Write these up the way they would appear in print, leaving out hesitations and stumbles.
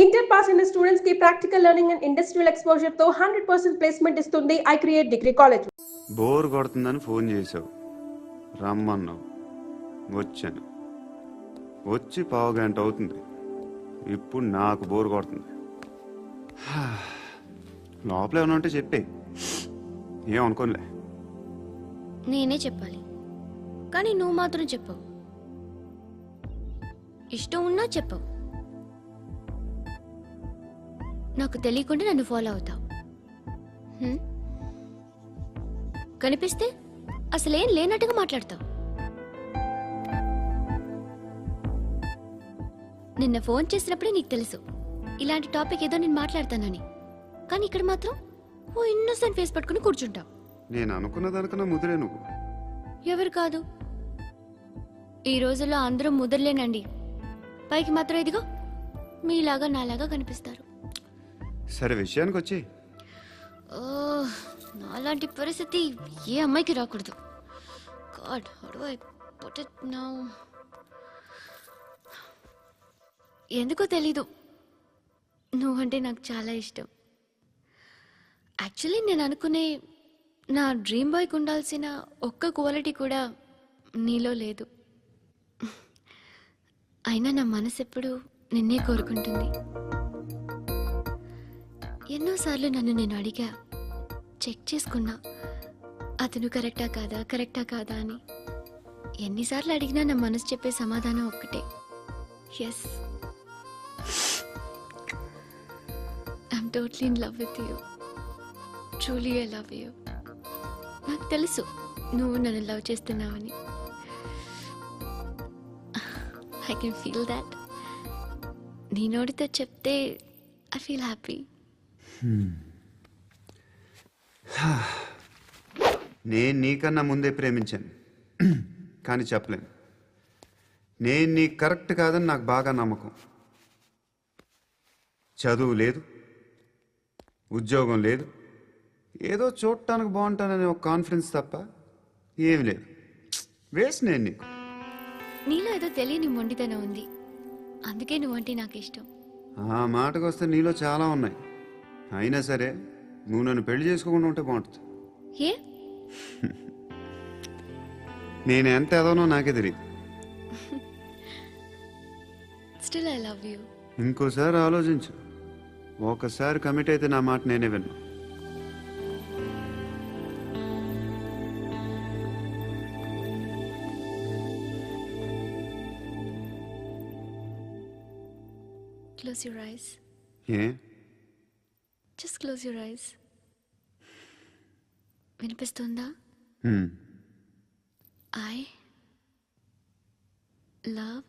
Inter pass అయిన students కి practical learning and industrial exposure తో 100% ప్లేస్మెంట్ ఇస్తుంది I create degree college. Bore కొడుతుందని ఫోన్ చేసావు, రమ్మన్నావు, వచ్చాను. వచ్చి పావు గంట అవుతుంది. ఇప్పుడు నాకు బోర్ కొడుతుంది. లోపల ఏమన్నా ఉంటే చెప్పే, ఏమనుకోనిలే. నేనే చెప్పాలి, కానీ నువ్వు మాత్రం చెప్పవు. ఇష్టం ఉన్నా చెప్పవు. నాకు తెలియకుండా నన్ను ఫాలో అవుతావు. కనిపిస్తే అసలేం లేనట్టుగా మాట్లాడతావు. నిన్న ఫోన్ చేసినప్పుడే నీకు తెలుసు ఇలాంటి టాపిక్ ఏదో నేను మాట్లాడతానని, కానీ ఇక్కడ మాత్రం ఓ ఇన్నోసెంట్ ఫేస్ పట్టుకుని కూర్చుంటావు. నేను అనుకున్న దానికన్నా ముదిరే నువ్వు. ఎవరు కాదు, ఈ రోజుల్లో అందరూ ముదరలేనండి. పైకి మాత్రం ఇదిగో మీలాగా నాలాగా కనిపిస్తారు. సరే విషయానికి వచ్చి, నాలాంటి పరిస్థితి ఏ అమ్మాయికి రాకూడదు. God, how do I put it now? ఎందుకో తెలీదు, నువ్వంటే నాకు చాలా ఇష్టం. యాక్చువల్లీ నేను అనుకునే నా డ్రీమ్ బాయ్కి ఉండాల్సిన ఒక్క క్వాలిటీ కూడా నీలో లేదు. అయినా నా మనసు ఎప్పుడు నిన్నే కోరుకుంటుంది. ఎన్నోసార్లు నన్ను నేను అడిగా, చెక్ చేసుకున్నా అతను కరెక్టా కాదా అని. ఎన్నిసార్లు అడిగినా నా మనసు చెప్పే సమాధానం ఒక్కటే, yes, I'm totally in love with you. Truly I love you. నాకు తెలుసు నువ్వు నన్ను లవ్ చేస్తున్నావని. I can feel that. నీ నోటితో చెప్తే ఐ ఫీల్ హ్యాపీ. నేను నీకన్నా ముందే ప్రేమించాను, కానీ చెప్పలేను. నేను నీకు కరెక్ట్ కాదని నాకు బాగా నమ్మకం. చదువు లేదు, ఉద్యోగం లేదు, ఏదో చూడటానికి బాగుంటాననే ఒక కాన్ఫిడెన్స్ తప్ప ఏమి లేదు. వేస్ట్ నేను నీకు. నీలో ఏదో తెలియని మొండితనం ఉంది, అందుకే నువ్వంటే నాకు ఇష్టం. ఆ మాటకు వస్తే నీలో చాలా ఉన్నాయి. అయినా సరే నువ్వు నన్ను పెళ్లి చేసుకోకుండా ఉంటే బాగుంటుంది. ఏ? నేను ఎంత ఎదవనో నాకే తెలియదు. Still I love you. ఇంకోసారి ఆలోచించు. ఒకసారి కమిట్ అయితే నా మాట నేనే విన్నా. Close your eyes. A? Just close your eyes. వినిపిస్తుందా? I love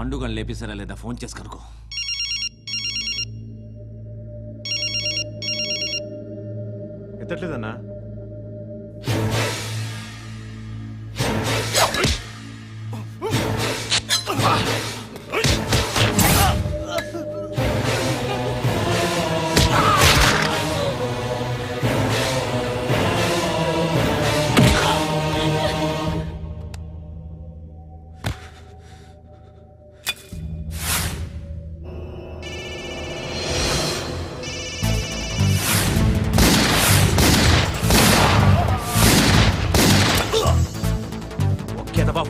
పండుగను లేపేసారా లేదా ఫోన్ చేసి కనుకో. ఎత్తట్లేదన్నా.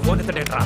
ఫోన్ ఎత్తడేట్రా.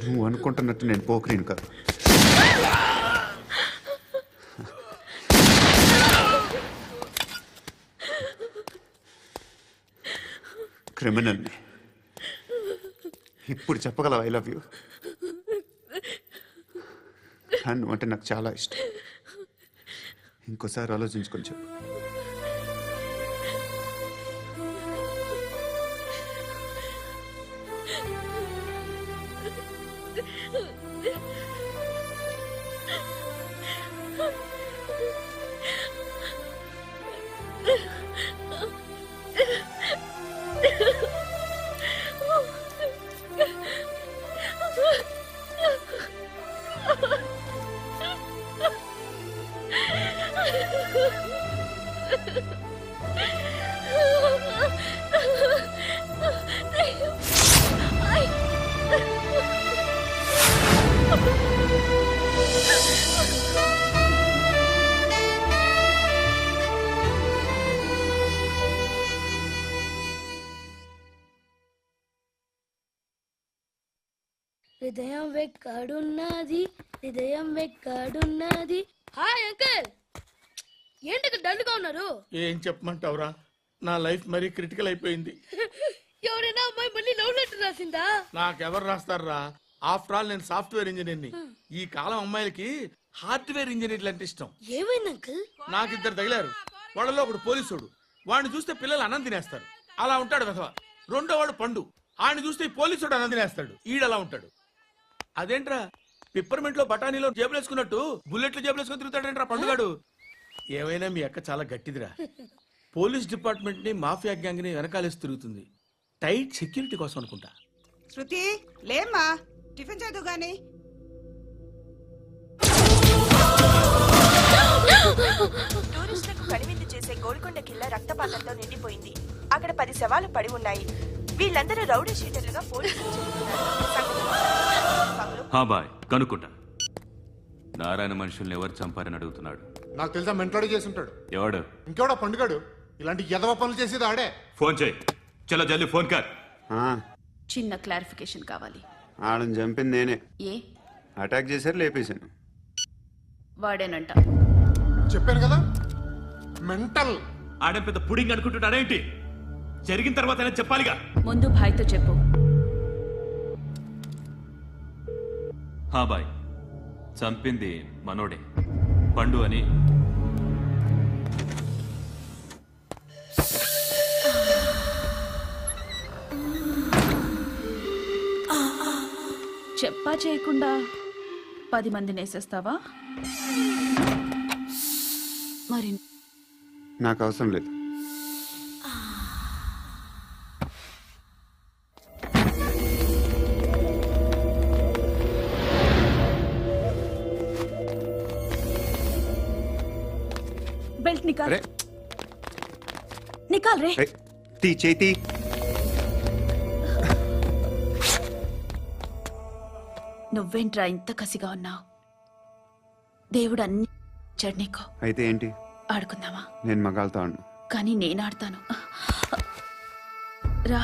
నువ్వు అనుకుంటున్నట్టు నేను పోకరీని కాదు. క్రిమినల్ని. ఇప్పుడు చెప్పగలవు ఐ లవ్ యూ. నువ్వు అంటే నాకు చాలా ఇష్టం. ఇంకోసారి ఆలోచించుకొని చెప్పు. హృదయం వెక్కడున్నది, హృదయం వెక్కడున్నది. హాయ్ అంకుల్, ఏంటి డల్గా ఉన్నారు? ఏం చెప్పమంటావురా, నా లైఫ్ మరీ క్రిటికల్ అయిపోయింది. ఎవరైనా అమ్మాయి మళ్ళీ లవ్ లెటర్ రాసిందా? నాకెవరు రాస్తారా? ఆఫ్టర్ ఆల్ నేను సాఫ్ట్వేర్ ఇంజనీర్ని. ఈ కాలం అమ్మాయిలకి హార్డ్వేర్ ఇంజనీర్లు అంటే ఇష్టం. ఏమైంది అంకుల్? నాకు ఇద్దరు తగిలారు. వాళ్ళలో ఒకడు పోలీసుడు. వాడిని చూస్తే పిల్లలు అన్నం తినేస్తారు, అలా ఉంటాడు వెధవ. రెండో వాడు పండు. ఆయన చూస్తే ఈ పోలీసుడు అన్నం తినేస్తాడు, ఈడలా ఉంటాడు. అదేంట్రా పిప్పర్మెంట్ లో బఠానీలో జేబులేసుకున్నట్టు బుల్లెట్లు జేబులేసుకుని తిరుగుతాడేంట్రా పండుగాడు. ఏమైనా మీ అక్క చాలా గట్టిదిరా. పోలీస్ డిపార్ట్మెంట్ ని మాఫియా గ్యాంగ్ ని వెనకాలేసి తిరుగుతుంది. టైట్ సెక్యూరిటీ కోసం అనుకుంటా. శృతి లేమ్మా, టిఫిన్ చేద్దు గాని. టూరిస్టులకు కనువిందు చేసే గోల్కొండ కిల్లా రక్తపాతంతో నిండిపోయింది. అక్కడ 10 శవాలు పడి ఉన్నాయి. వీళ్ళందరూ రౌడీ షీటర్లుగా పోలీసులు బాయ్ కనుక్కుంటా. నారాయణ మనుషుల్ని ఎవరు చంపారని అడుగుతున్నాడు. నాకు తెలుసా, మెంటలాడు చేసి ఉంటాడు. ఎవడు? ఇంకెవడా పండుగాడు. ఇలాంటి ఎదవ పనులు చేసేది ఆడే. ఫోన్ చేయి. చలో జల్దీ ఫోన్ కర్. చిన్న క్లారిఫికేషన్ కావాలి. ఆడని చంపింది నేనే. ఏ అటాక్ చేశారు, లేపేశాను. వాడేనంట. చెప్పాను కదా, మెంటల్. ఆడే పెద్ద పుడింగ్ అనుకుంటున్నాడేంటి? జరిగిన తర్వాత చెప్పాలిగా. ముందు భాయ్తో చెప్పు. బాయ్ చంపింది మనోడే, పండు అని. చెప్పా చేయకుండా 10 మందిని వేసేస్తావా? మరి నాకు అవసరం లేదు. బెల్ట్ నికాల్. నికాల్ రే. తీ చేతి. నువ్వేంట్రా ఇంత కసిగా ఉన్నావు? దేవుడు అన్ని నీకు. అయితే ఏంటి? ఆడుకుందామా? నేను మగాళ్ళతో ఆడను. కానీ నేను ఆడతాను. రా.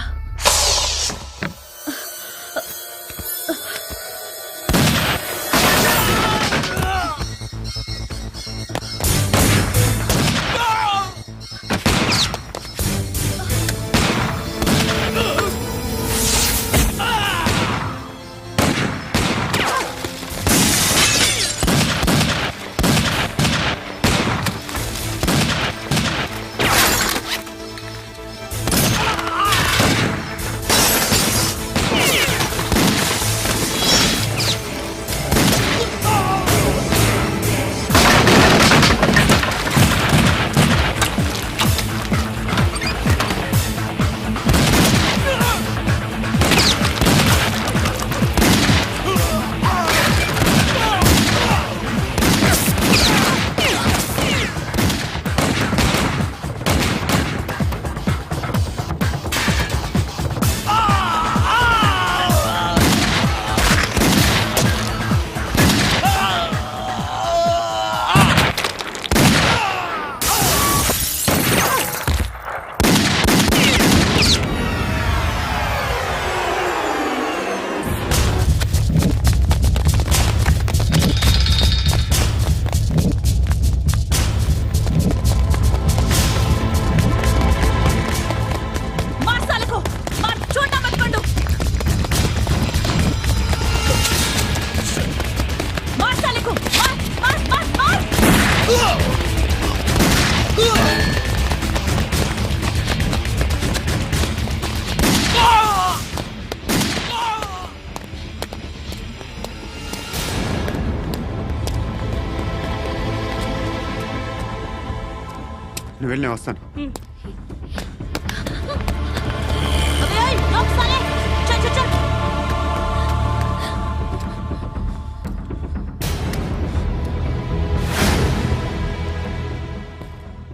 నువ్వు వెళ్ళి నేను వస్తాను.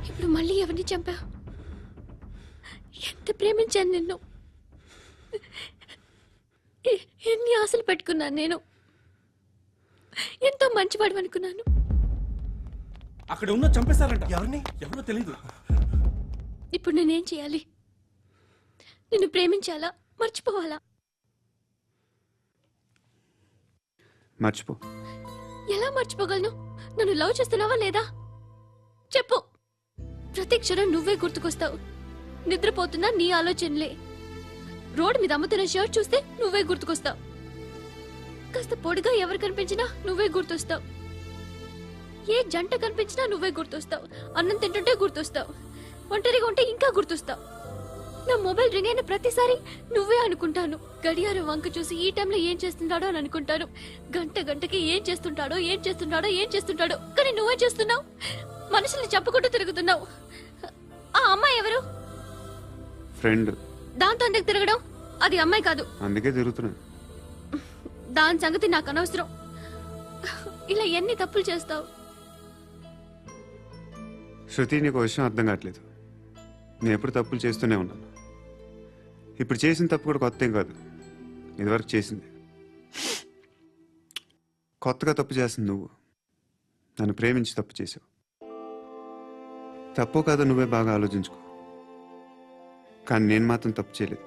ఇప్పుడు మళ్ళీ ఎవరిని చంపా? ఎంత ప్రేమించాను నిన్ను, ఎన్ని ఆశలు పెట్టుకున్నాను నేను. ఎంతో మంచివాడు అనుకున్నాను. అక్కడ ఉన్న చంపేశారంట. ఎవరిని? ఎవరో తెలీదు. ఇప్పుడు నేనేం చేయాలి? నిన్ను ప్రేమించాలా, మర్చిపోవాలా? మర్చిపో. ఎలా మర్చిపోగలను? నన్ను లవ్ చేస్తున్నావా లేదా చెప్పు. ప్రతి క్షణం నువ్వే గుర్తుకొస్తావు. నిద్రపోతున్నా నీ ఆలోచనలే. రోడ్డు మీద అమ్ముతున్న షర్ట్ చూస్తే నువ్వే గుర్తుకొస్తావు. కాస్త పొడిగా ఎవరు కనిపించినా నువ్వే గుర్తొస్తావు. ఏ జంట కనిపించినా నువ్వే గుర్తొస్తావు. అన్నం తింటుంటే గుర్తొస్తావు. ఒంటరిగా ఉంటే ఇంకా గుర్తొస్తావు. నా మొబైల్ రింగ్ అయిన ప్రతిసారి నువ్వే అనుకుంటాను. గడియారం వంక చూసి ఈ టైంలో ఏం చేస్తున్నాడో అని అనుకుంటాను. గంట గంటకి ఏం చేస్తుంటాడో కానీ నువ్వే చేస్తున్నావు. మనుషుల్ని చంపుకుంటూ తిరుగుతున్నావు. ఆ అమ్మాయి ఎవరు? ఫ్రెండ్. దాంతో ఎందుకు తిరగడం? అది అమ్మాయి కాదు. అందుకే తిరుగుతున్నా. దాని సంగతి నాకు అనవసరం. ఇలా ఎన్ని తప్పులు చేస్తావు? శృతి, నీకు విషయం అర్థం కావట్లేదు. నేను ఎప్పుడు తప్పులు చేస్తూనే ఉన్నాను. ఇప్పుడు చేసిన తప్పు కూడా కొత్త ఏం కాదు, ఇదివరకు చేసింది. కొత్తగా తప్పు చేస్తుంది నువ్వు. నన్ను ప్రేమించి తప్పు చేసావు. తప్పో కాదో నువ్వే బాగా ఆలోచించుకో. కానీ నేను మాత్రం తప్పు చేయలేదు.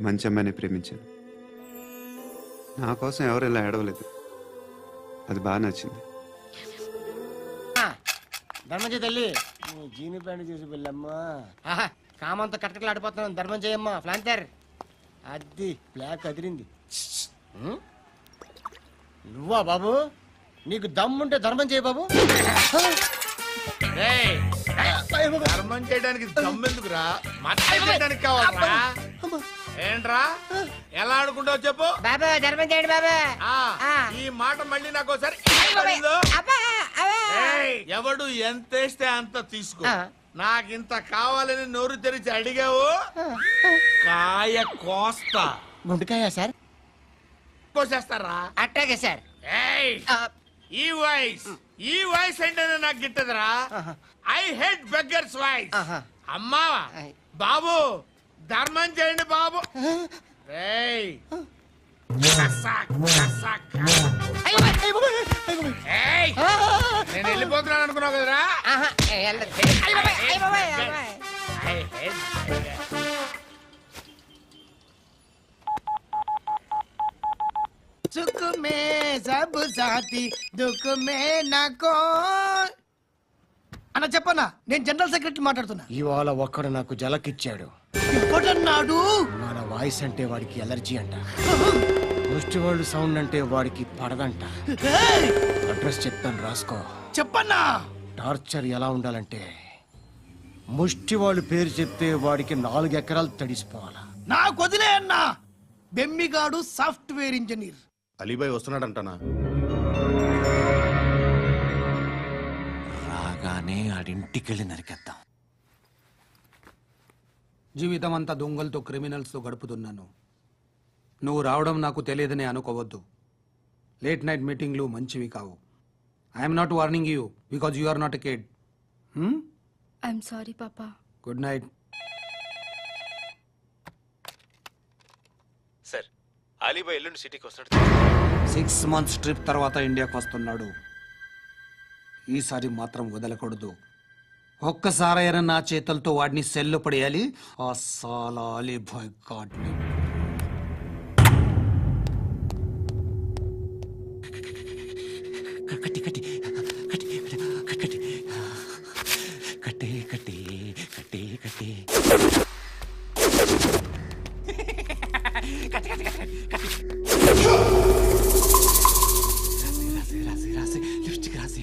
మంచి అమ్మాయిని ప్రేమించాను. నా కోసం ఎవరు ఇలా ఏడవలేదు. అది బాగా నచ్చింది. ధర్మం తల్లి, జీని ప్యాంట్ చేసి వెళ్ళమ్మా. కామంతో కట్టకలాడిపోతున్నాను. ధర్మం చేయమ్మా. ఫ్లాంతర్ అది బ్లాక్ అదిరింది. నువ్వా బాబు? నీకు దమ్ముంటే ధర్మం చేయ బాబు. ధర్మం చేయడానికి దమ్మెందుకురా? మాట్లాడడానికి కావాలరా? ఏంట్రా ఎలా ఆడుకుంటావు చెప్పు. బాబా ధర్మం చేయండి బాబా. ఈ మాట మళ్ళీ నాకు ఒకసారి ఎవడు ఎంత వేస్తే అంత తీసుకో. నాకింత కావాలని నోరు తెరిచి అడిగావు, కాయ కోస్తా. గుండెకాయ సార్? కోసేస్తారా? అట్టాగే సార్. ఈ వాయిస్ అంటేనే నాకు గిట్టదురా. I hate beggars voice. అమ్మా బాబు ధర్మం చేయండి బాబు. నేను వెళ్ళిపోతున్నాను అనుకున్నావు కదరా. సుఖ మే సబ్ సాథీ దుఃఖ మే నాకో అన్న చెప్పన్నా, నేను జనరల్ సెక్రటరీ మాట్లాడుతున్నా. ఇవాళ ఒక్కడు నాకు జలకిచ్చాడు. ఇప్పుడన్నాడు మన వాయిస్ అంటే వాడికి ఎలర్జీ అంట, ముష్టి వాళ్ళు సౌండ్ అంటే వాడికి పడదంట. అడ్రస్ చెప్తాను రాసుకో. చెప్పన్నా. టార్చర్ ఎలా ఉండాలంటే ముష్టి వాళ్ళు పేరు చెప్తే వాడికి 4 ఎకరాలు తడిసిపోవాలా. నాకు వదిలే అన్నా. బెమ్మిగాడు సాఫ్ట్వేర్ ఇంజనీర్. అలీబాయ్ వస్తున్నాడంటనా? రాగానే ఆడింటికెళ్ళి నరికేద్దాం. జీవితం అంతా దొంగలతో క్రిమినల్స్తో గడుపుతున్నాను. నువ్వు రావడం నాకు తెలియదని అనుకోవద్దు. లేట్ నైట్ మీటింగ్లు మంచివి కావు. I'm not warning you because you are not a kid. I'm sorry papa. Good night. Sir, అలీబాయ్ ఎల్లుండి సిటీకి వస్తాడు. 6 months ట్రిప్ తర్వాత ఇండియాకి వస్తున్నాడు. ఈసారి మాత్రం వదలకూడదు. ఒక్కసారైనా నా చేతులతో వాడిని సెల్లు పడేయాలి. ఆ సాలా అలీబాయ్ గాడ్ని. కట్టి కట్టి కట్టి కట్టి కట్టి కట్టి కట్టి కట్టి రాసి రాసి లిప్స్టిక్ రాసి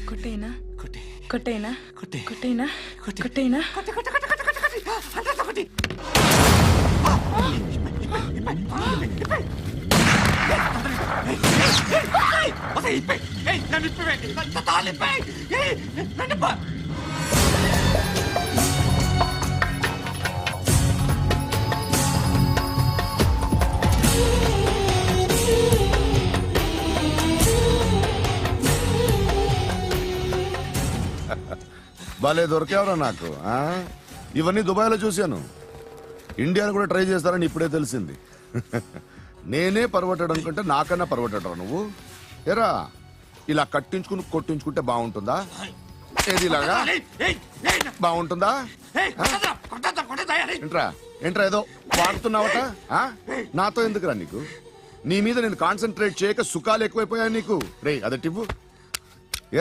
కొట్టేనా కొట్టి కొట్టేనా కొట్టి కొట్టేనా కొట్టి కొట్టేనా కొట్టి కొట్టి కొట్టి కొట్టి కొట్టి అంతా కొట్టి. భలే దొరికేవరా నాకు. ఇవన్నీ దుబాయ్లో చూశాను. ఇండియాలో కూడా ట్రై చేస్తారని ఇప్పుడే తెలిసింది. నేనే పర్వటాడు అనుకుంటే నాకన్నా పర్వటాడు నువ్వు. ఎరా ఇలా కట్టించుకుని కొట్టించుకుంటే బాగుంటుందా? ఏది ఇలాగా బాగుంటుందా? ఏంట్రా ఏంట్రా ఏదో వాడుతున్నావట? నాతో ఎందుకురా నీకు? నీ మీద నేను కాన్సన్ట్రేట్ చేయక సుఖాలు ఎక్కువైపోయా నీకు. రే అదటివ్వు.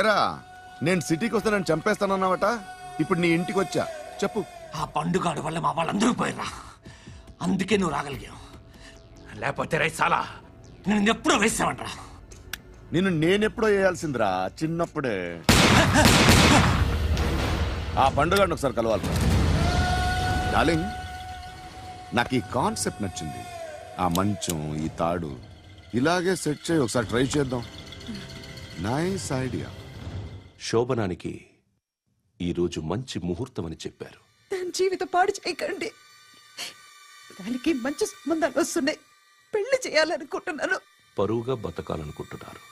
ఎరా నేను సిటీకి వస్తే నన్ను చంపేస్తానన్నావట. ఇప్పుడు నీ ఇంటికి వచ్చా. చెప్పు. ఆ పండుగాడు వల్ల మా వాళ్ళందరూ పోయిర్రా. అందుకే నువ్వు రాగలిగావు. లేకపోతే రైసాలా నేను ఎప్పుడో వేసామంటరా. నిన్ను నేనెప్పుడో వేయాల్సిందిరా చిన్నప్పుడే. ఆ పండుగను ఒకసారి కలవాలి డార్లింగ్. నాకు ఈ కాన్సెప్ట్ నచ్చింది. ఆ మంచం ఈ తాడు ఇలాగే సెట్ చేయి. ఒకసారి ట్రై చేద్దాం. Nice idea. శోభనానికి ఈరోజు మంచి ముహూర్తం అని చెప్పారు. దాని జీవితం పాడు చేయకండి. దానికి మంచి సంబంధాలు వస్తున్నాయి. పెళ్లి చేయాలనుకుంటున్నాను. పరువుగా బతకాలనుకుంటున్నారు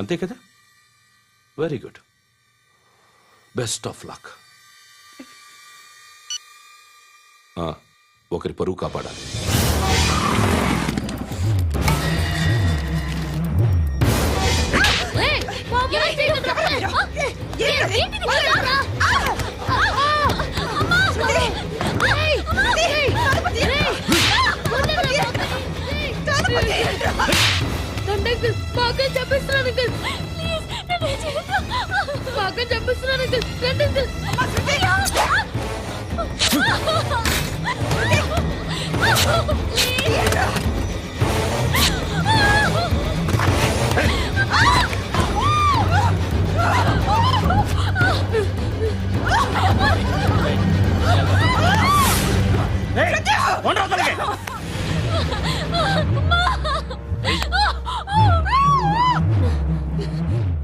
అంతే కదా? Very good. Best of luck. ఒకరి పరువు కాపాడాలి.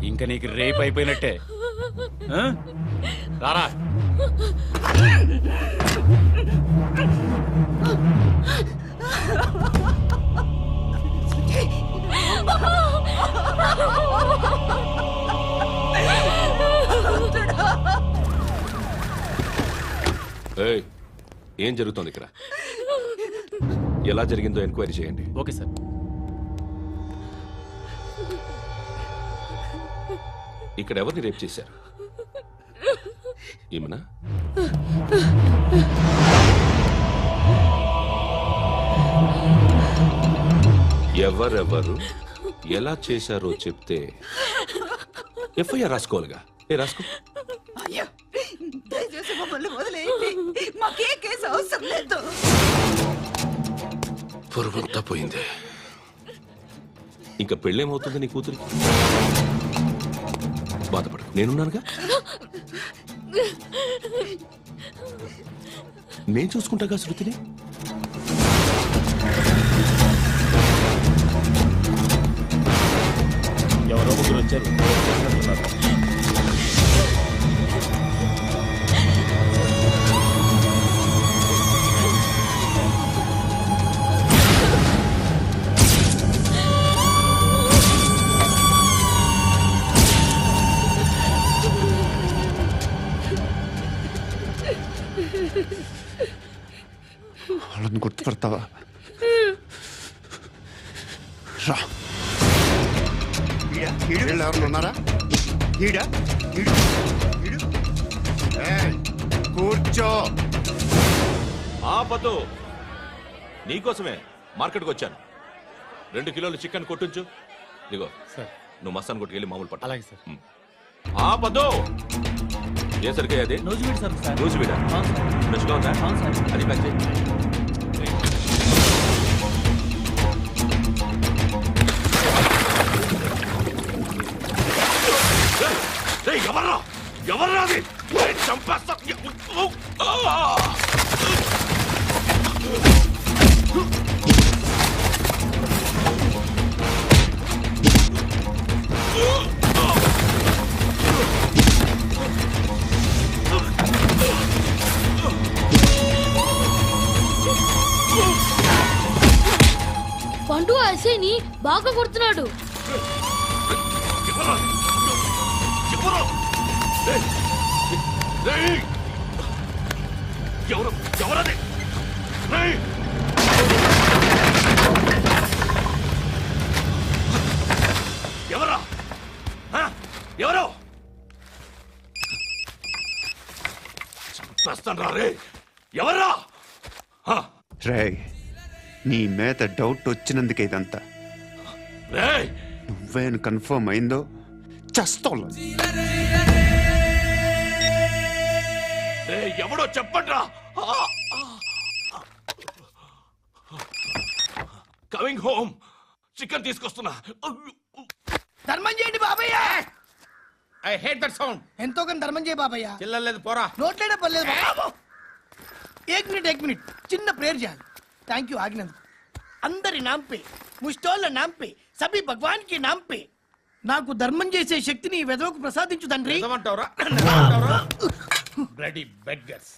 ఇంకా నీకు రేపు అయిపోయినట్టే. రారా. ఏం జరుగుతోంది ఇక్కడ? ఎలా జరిగిందో ఎంక్వైరీ చేయండి. Okay sir. ఇక్కడ ఎవరిని రేప్ చేశారు? ఈమెనా? ఎవరెవరు ఎలా చేశారో చెప్తే ఎఫ్ఐఆర్ రాసుకోవాలిగా. రాసుకో. అయ్యో, దయచేసి మమ్మల్ని వదిలేయండి. మాకే కేసు అవసరం లేదు. పొరుగుంతా పోయింది. ఇంకా పెళ్ళేమవుతుంది నీ కూతురికి? బాధపడు, నేనున్నానుగా. నేను చూసుకుంటాగా శృతిని. ఎవరో ముగ్గురు వచ్చారు. వాళ్ళని గుర్తుపడతావా? రా. ఎవరు ఉన్నారా? కూర్చో. ఆపదు. నీకోసమే మార్కెట్కి వచ్చాను. 2 కిలోలు చికెన్ కొట్టించు. ఇదిగో నువ్వు మసాన్ కొట్టుకెళ్ళి మామూలు పట్టు. అలాగే సార్. ఆపదు. ఏ సరికే అది? నూజివీడు సార్. నూజివీడా? ఫ్రెష్గా ఉందా? అది ప్యాక్ చేయి. ఎవర్రా ఎవర్రా అది? చంపేస్తా. పండు ఐసేని బాగా కొడుతున్నాడు. ఎవరది? ఎవరా? ఎవరు? చంపేస్తాను రా రే. ఎవరా? రే, నీ మీద డౌట్ వచ్చినందుకే ఇదంతా. నువ్వేను కన్ఫర్మ్ అయిందో చస్తా. ఎవడో చెప్పండ్రా. Coming home. చికెన్ తీసుకొస్తున్నా. ధర్మం చేయండి బాబయ్య. I hate that sound. ఎంతో కానీ ధర్మం చేయ బాబయ్య. చిల్లలేదు పోరా. నోట్లేడే పర్లేదు బాబు. एक मिनट చిన్న ప్రేయర్ చేయాలి. థ్యాంక్ యూ ఆగినందుకు. అందరి నామ్ పే, ముష్టోళ్ళ నామ్ పే, సభీ భగవాన్ కి నామ్ పే నాకు ధర్మం చేసే శక్తిని ఈ వెదవకు ప్రసాదించు తండ్రి. Bloody beggars.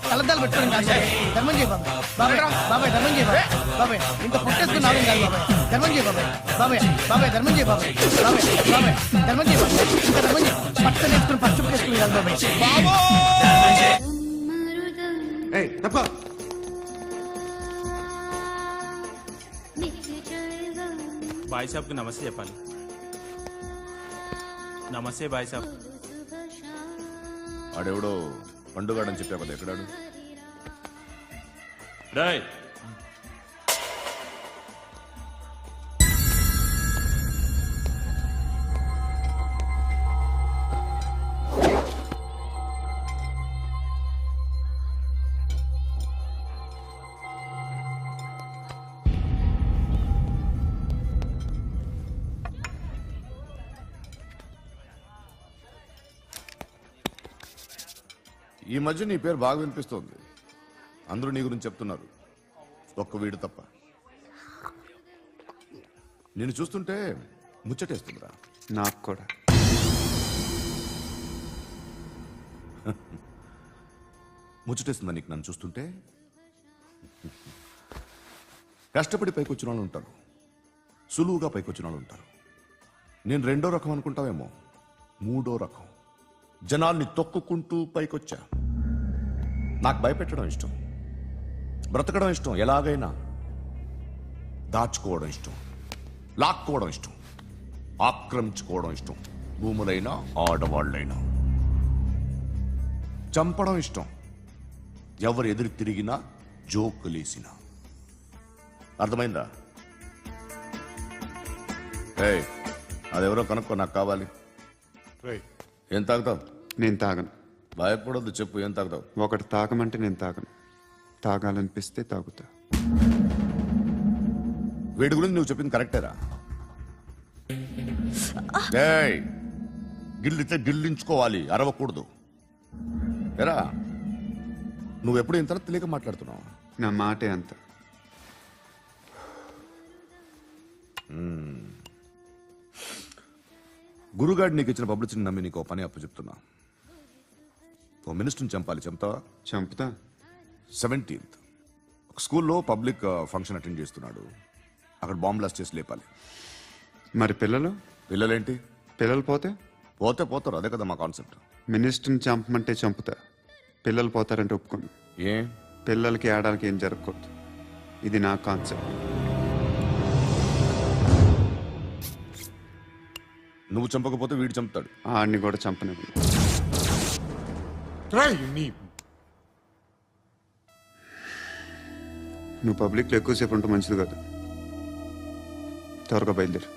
కలద్దాలు పెట్టుకోండి ధర్మం చేయ బాబాయ్. బాబాయ్ బాబాయ్ ధర్మం చేయ బాబాయ్. ఇంత పుట్టేసుకున్నావు కాదు బాబాయ్. ధర్మం చేయ బాబాయ్. బాబాయ్ బాబాయ్ ధర్మం చేయ బాబాయ్. బాబాయ్ బాబాయ్ ధర్మం చేయ బాబాయ్. ఇంకా ధర్మం చేయ. పట్టు నేర్చుకుని పచ్చుకు వేసుకుని కాదు బాబాయ్. బాయ్ సాబ్కి నమస్తే చెప్పాలి. నమస్తే బాయ్ సాబ్. ఆడెవడో పండుగాడని చెప్పా కదా, ఎక్కడాడు? రాయ్ ఈ మధ్య నీ పేరు బాగా వినిపిస్తోంది. అందరూ నీ గురించి చెప్తున్నారు, ఒక్క వీడు తప్ప. నేను చూస్తుంటే ముచ్చటేస్తుందిరా. నాకు కూడా. ముచ్చటేస్తుందా నీకు నన్ను చూస్తుంటే? కష్టపడి పైకొచ్చిన వాళ్ళు ఉంటారు, సులువుగా పైకొచ్చిన వాళ్ళు ఉంటారు. నేను రెండో రకం అనుకుంటావేమో, మూడో రకం. జనాల్ని తొక్కుకుంటూ పైకొచ్చా. నాకు భయపెట్టడం ఇష్టం, బ్రతకడం ఇష్టం, ఎలాగైనా దాచుకోవడం ఇష్టం, లాక్కోవడం ఇష్టం, ఆక్రమించుకోవడం ఇష్టం. భూములైనా ఆడవాళ్ళైనా చంపడం ఇష్టం, ఎవరు ఎదురు తిరిగినా జోకులేసినా. అర్థమైందా? ఏయ్, అదెవరో కనుక్కో, నాకు కావాలి. ఏం తాగుతావు? నేను తాగను. భయపడొద్దు, చెప్పు ఏం తాగుతావు? ఒకటి తాగమంటే నేను తాగను, తాగాలనిపిస్తే తాగుతా. వీడి గురించి నువ్వు చెప్పింది కరెక్టేరా? ఏయ్, గిల్లితే గిల్లించుకోవాలి, అరవకూడదు. ఎరా, నువ్వెప్పుడు ఇంత తెలియక మాట్లాడుతున్నావు? నా మాటే అంత. గురుగాడు నీకు ఇచ్చిన పబ్లిసిటీని నమ్మి నీకు పని అప్పు చెప్తున్నా. ఓ మినిస్టర్ని చంపాలి, చంపుతావా? చంపుతా. 17th ఒక స్కూల్లో పబ్లిక్ ఫంక్షన్ అటెండ్ చేస్తున్నాడు, అక్కడ బాంబ్ బ్లాస్ట్ చేసి లేపాలి. మరి పిల్లలు? పిల్లలేంటి? పిల్లలు పోతే పోతారు, అదే కదా మా కాన్సెప్ట్. మినిస్టర్ని చంపమంటే చంపుతా, పిల్లలు పోతారంటే ఒప్పుకోను. ఏ? పిల్లలకి ఆడడానికి ఏం జరగకూడదు, ఇది నా కాన్సెప్ట్. నువ్వు చంపకపోతే వీడు చంపుతాడు. ఆడిని కూడా చంపనివ్వను. నువ్వు పబ్లిక్లో ఎక్కువసేపు ఉంటే మంచిది కాదు. త్వరగా బయలుదేరు.